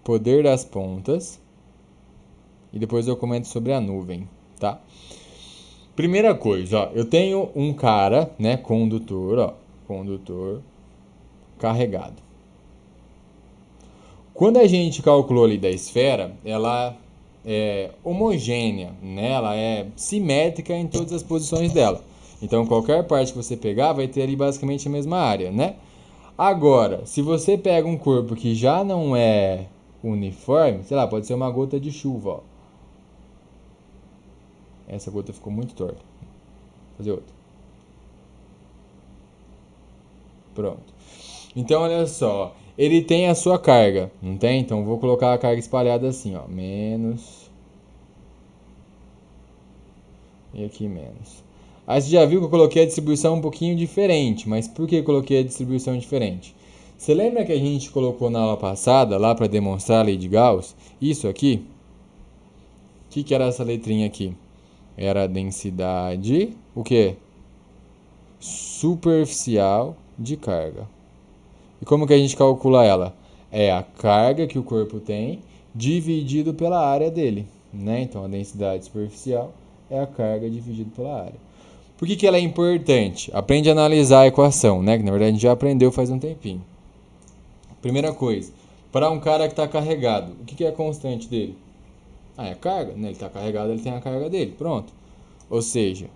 poder das pontas, e depois eu comento sobre a nuvem, tá? Primeira coisa, ó, eu tenho um cara, né, condutor carregado. Quando a gente calculou ali da esfera, ela é homogênea, né? Ela é simétrica em todas as posições dela. Então, qualquer parte que você pegar vai ter ali basicamente a mesma área, né? Agora, se você pega um corpo que já não é uniforme, sei lá, pode ser uma gota de chuva, ó. Essa gota ficou muito torta. Vou fazer outra. Pronto. Então, olha só. Ele tem a sua carga, não tem? Então, vou colocar a carga espalhada assim, ó. Menos. E aqui menos. Aí você já viu que eu coloquei a distribuição um pouquinho diferente. Mas por que eu coloquei a distribuição diferente? Você lembra que a gente colocou na aula passada, lá para demonstrar a lei de Gauss, isso aqui? O que era essa letrinha aqui? Era a densidade, o quê? Superficial de carga. E como que a gente calcula ela? É a carga que o corpo tem dividido pela área dele, né? Então a densidade superficial é a carga dividido pela área. Por que ela é importante? Aprende a analisar a equação, né? Que na verdade a gente já aprendeu faz um tempinho. Primeira coisa, para um cara que está carregado, o que é a constante dele? É a carga, né? Ele está carregado, ele tem a carga dele, pronto. Ou seja,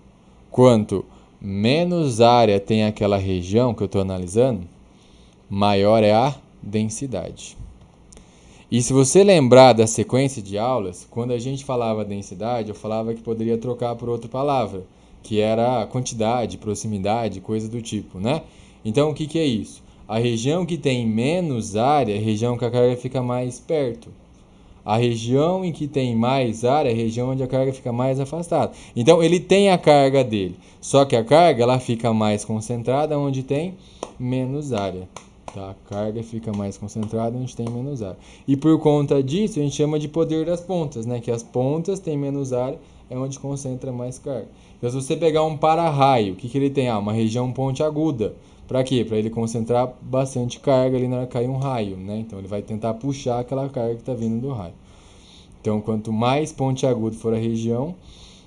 quanto menos área tem aquela região que eu estou analisando, maior é a densidade. E se você lembrar da sequência de aulas, quando a gente falava densidade, eu falava que poderia trocar por outra palavra, que era quantidade, proximidade, coisa do tipo, né? Então, o que é isso? A região que tem menos área é a região que a carga fica mais perto. A região em que tem mais área é a região onde a carga fica mais afastada. Então, ele tem a carga dele, só que a carga ela fica mais concentrada onde tem menos área. Tá? A carga fica mais concentrada onde tem menos área. E por conta disso, a gente chama de poder das pontas, né? Que as pontas têm menos área, é onde concentra mais carga. Então, se você pegar um para-raio, o que ele tem? Uma região pontiaguda. Para quê? Para ele concentrar bastante carga ali na hora que cair um raio, né? Então, ele vai tentar puxar aquela carga que está vindo do raio. Então, quanto mais pontiagudo for a região,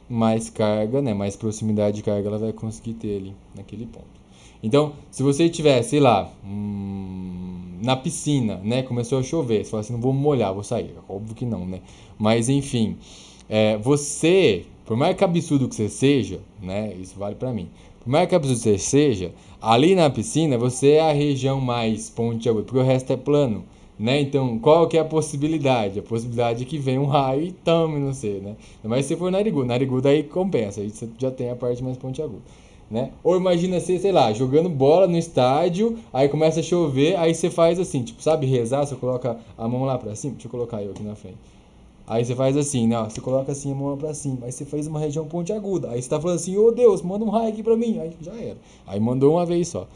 mais carga, né? Mais proximidade de carga ela vai conseguir ter ali naquele ponto. Então, se você estiver, sei lá, na piscina, né? Começou a chover, você fala assim, não vou me molhar, vou sair. Óbvio que não, né? Mas, enfim, você, por mais que absurdo que você seja, né? Isso vale pra mim. Por mais que absurdo que você seja, ali na piscina, você é a região mais pontiaguda, porque o resto é plano. Né? Então, qual que é a possibilidade? A possibilidade é que venha um raio e tame no você, né? Mas se for narigudo aí compensa, aí você já tem a parte mais pontiaguda. Né? Ou imagina você, sei lá, jogando bola no estádio, aí começa a chover, aí você faz assim, tipo, sabe rezar? Você coloca a mão lá pra cima, deixa eu colocar eu aqui na frente. Aí você faz assim, né? Você coloca assim a mão lá pra cima, aí você faz uma região pontiaguda. Aí você tá falando assim, ô Deus, manda um raio aqui pra mim. Aí já era. Aí mandou uma vez só.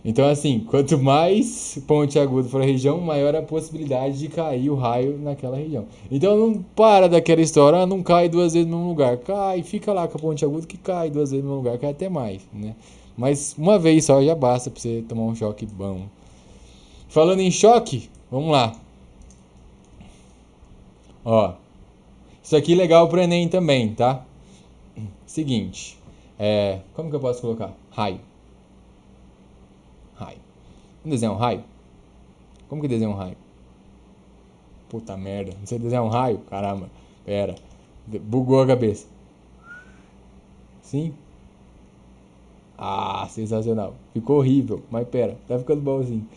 Então, assim, quanto mais pontiagudo for a região, maior a possibilidade de cair o raio naquela região. Então, não para daquela história, não cai duas vezes no mesmo lugar. Cai, fica lá com a pontiaguda que cai duas vezes no mesmo lugar, cai até mais, né? Mas uma vez só já basta pra você tomar um choque bom. Falando em choque, vamos lá. Ó, isso aqui é legal pro Enem também, tá? Seguinte, como que eu posso colocar? Raio. Raio. Vamos desenhar um raio? Como que desenha um raio? Puta merda, não sei desenhar um raio? Caramba, pera. Bugou a cabeça. Sim? Ah, sensacional. Ficou horrível, mas pera, tá ficando bonzinho.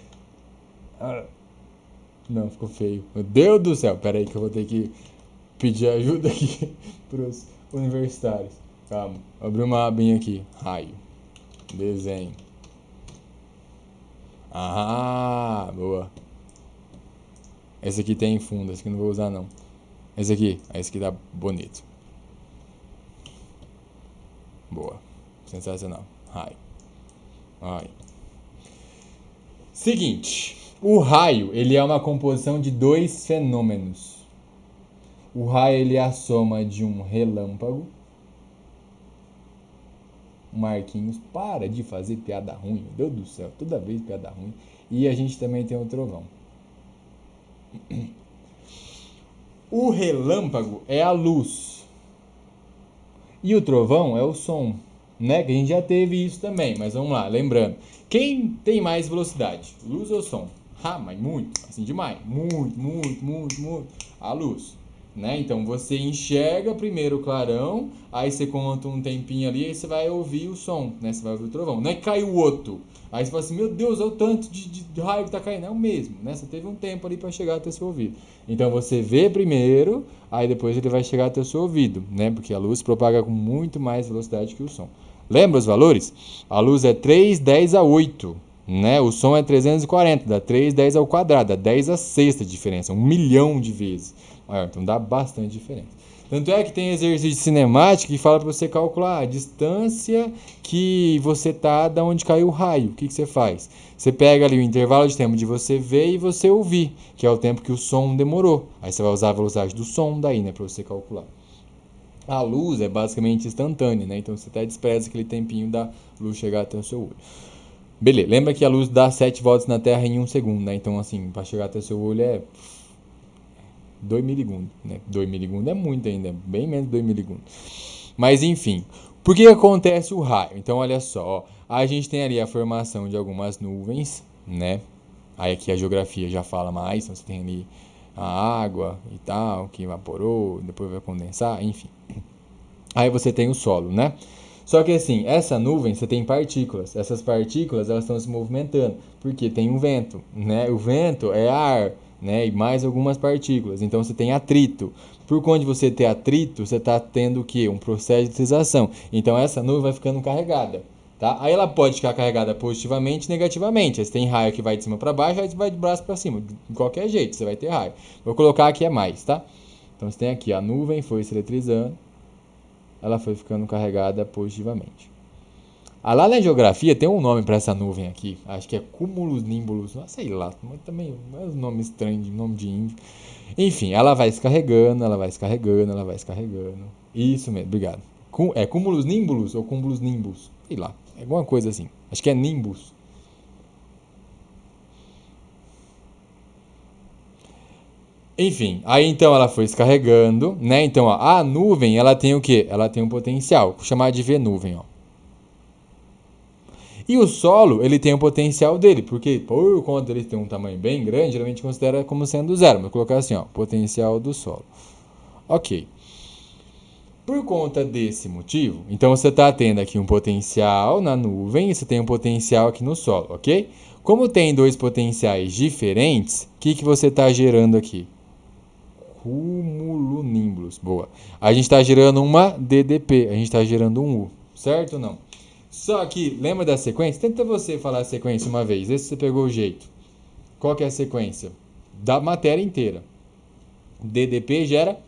Ah, não, ficou feio. Meu Deus do céu, pera aí que eu vou ter que pedir ajuda aqui pros universitários. Calma, abri uma abinha aqui. Raio. Desenho. Ah, boa. Esse aqui tem fundo, esse aqui não vou usar não. Esse aqui tá bonito. Boa. Sensacional. Raio. Raio. Seguinte, o raio ele é uma composição de dois fenômenos. O raio ele é a soma de um relâmpago. Marquinhos, para de fazer piada ruim, meu Deus do céu, toda vez piada ruim. E a gente também tem o trovão. O relâmpago é a luz. E o trovão é o som, né? Que a gente já teve isso também, mas vamos lá, lembrando. Quem tem mais velocidade? Luz ou som? Ah, mas muito, assim demais. Muito. A luz, né? Então você enxerga primeiro o clarão, aí você conta um tempinho ali, aí você vai ouvir o som, né? Você vai ouvir o trovão. Não é que cai o outro. Aí você fala assim, meu Deus, olha o tanto de raio que tá caindo. É o mesmo, né? Você teve um tempo ali para chegar até seu ouvido. Então você vê primeiro, aí depois ele vai chegar até o seu ouvido, né? Porque a luz propaga com muito mais velocidade que o som. Lembra os valores? A luz é 3, 10 a 8, né? O som é 340, dá 3, 10 ao quadrado, dá 10 a sexta diferença, 1 milhão de vezes maior, então dá bastante diferença. Tanto é que tem exercício de cinemática que fala para você calcular a distância que você tá da onde caiu o raio. O que você faz? Você pega ali o intervalo de tempo de você ver e você ouvir, que é o tempo que o som demorou. Aí você vai usar a velocidade do som daí, né, para você calcular. A luz é basicamente instantânea, né? Então você até despreza aquele tempinho da luz chegar até o seu olho. Beleza, lembra que a luz dá 7 voltas na Terra em 1 segundo, né? Então, assim, para chegar até o seu olho é 2 milisegundos, né? 2 milisegundos é muito ainda, é bem menos de 2 milisegundos. Mas, enfim, por que acontece o raio? Então, olha só, ó, a gente tem ali a formação de algumas nuvens, né? Aí aqui a geografia já fala mais, então você tem ali a água e tal, que evaporou, depois vai condensar, enfim. Aí você tem o solo, né? Só que assim, essa nuvem você tem partículas. Essas partículas elas estão se movimentando porque tem um vento, né? O vento é ar, né? E mais algumas partículas. Então você tem atrito. Por conta de você ter atrito, você está tendo o quê? Um processo de deslizamento. Então essa nuvem vai ficando carregada. Tá? Aí ela pode ficar carregada positivamente e negativamente. Aí você tem raio que vai de cima para baixo, aí vai de braço para cima. De qualquer jeito, você vai ter raio. Vou colocar aqui é mais, tá? Então você tem aqui a nuvem foi se eletrizando, ela foi ficando carregada positivamente. Lá na geografia tem um nome para essa nuvem aqui, acho que é cúmulos nimbus, sei lá, mas também é um nome estranho, nome de índio. Enfim, ela vai se carregando, ela vai se carregando, ela vai se carregando. Isso mesmo, obrigado. É cúmulos nimbus ou cúmulos nimbus? Sei lá, é alguma coisa assim. Acho que é nimbus. Enfim, aí então ela foi se carregando, né? Então, ó, a nuvem, ela tem o quê? Ela tem um potencial, chamado de V-nuvem, ó. E o solo, ele tem o potencial dele, porque por conta ele ter um tamanho bem grande, geralmente considera como sendo zero. Vou colocar assim, ó, potencial do solo. Ok. Por conta desse motivo, então você está tendo aqui um potencial na nuvem e você tem um potencial aqui no solo, ok? Como tem dois potenciais diferentes, o que você está gerando aqui? Cumulonimbus. Boa. A gente está gerando uma DDP, a gente está gerando um U, certo ou não? Só que, lembra da sequência? Tenta você falar a sequência uma vez, vê se você pegou o jeito. Qual que é a sequência? Da matéria inteira. DDP gera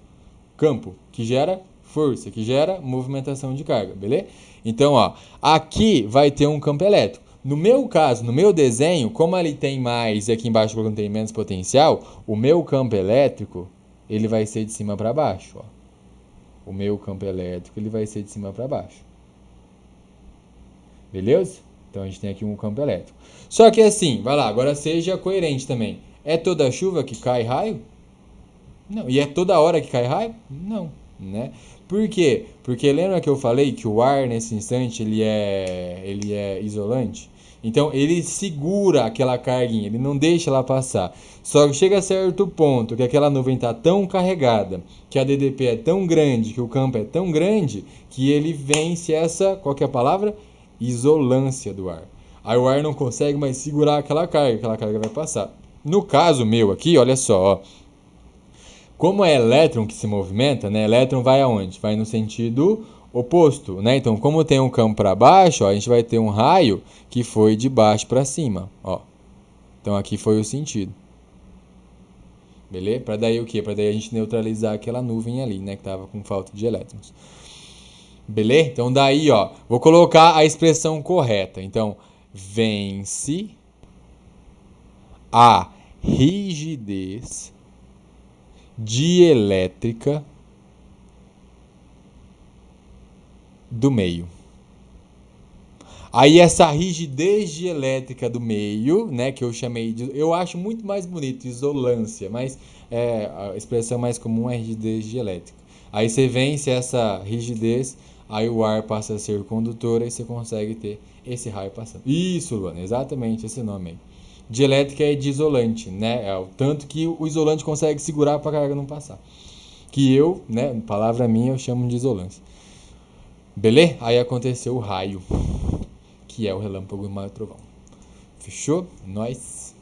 campo, que gera força, que gera movimentação de carga, beleza? Então, ó, aqui vai ter um campo elétrico. No meu caso, no meu desenho, como ele tem mais e aqui embaixo eu tem menos potencial, o meu campo elétrico ele vai ser de cima para baixo. Ó. O meu campo elétrico ele vai ser de cima para baixo. Beleza? Então a gente tem aqui um campo elétrico. Só que assim, vai lá, agora seja coerente também. É toda chuva que cai raio? Não. E é toda hora que cai raio? Não. Né? Por quê? Porque lembra que eu falei que o ar nesse instante ele é isolante? Então ele segura aquela carguinha, ele não deixa ela passar. Só que chega a certo ponto que aquela nuvem está tão carregada, que a DDP é tão grande, que o campo é tão grande, que ele vence essa, qual que é a palavra? Isolância do ar. Aí o ar não consegue mais segurar aquela carga vai passar. No caso meu aqui, olha só, ó, como é elétron que se movimenta, né? Elétron vai aonde? Vai no sentido oposto, né? Então, como tem um campo para baixo, ó, a gente vai ter um raio que foi de baixo para cima, ó. Então aqui foi o sentido. Beleza? Para daí o quê? Para daí a gente neutralizar aquela nuvem ali, né, que tava com falta de elétrons. Beleza? Então daí, ó, vou colocar a expressão correta. Então, vence a rigidez dielétrica do meio. Aí essa rigidez dielétrica do meio, né, que eu chamei de, eu acho muito mais bonito, isolância, mas a expressão mais comum é rigidez dielétrica. Aí você vence essa rigidez, aí o ar passa a ser condutor, aí você consegue ter esse raio passando. Isso, Luana, exatamente esse nome aí. Dielétrica é de isolante, né? É o tanto que o isolante consegue segurar para a carga não passar. Que eu, né, palavra minha, eu chamo de isolância. Beleza? Aí aconteceu o raio, que é o relâmpago e o trovão. Fechou? Nós.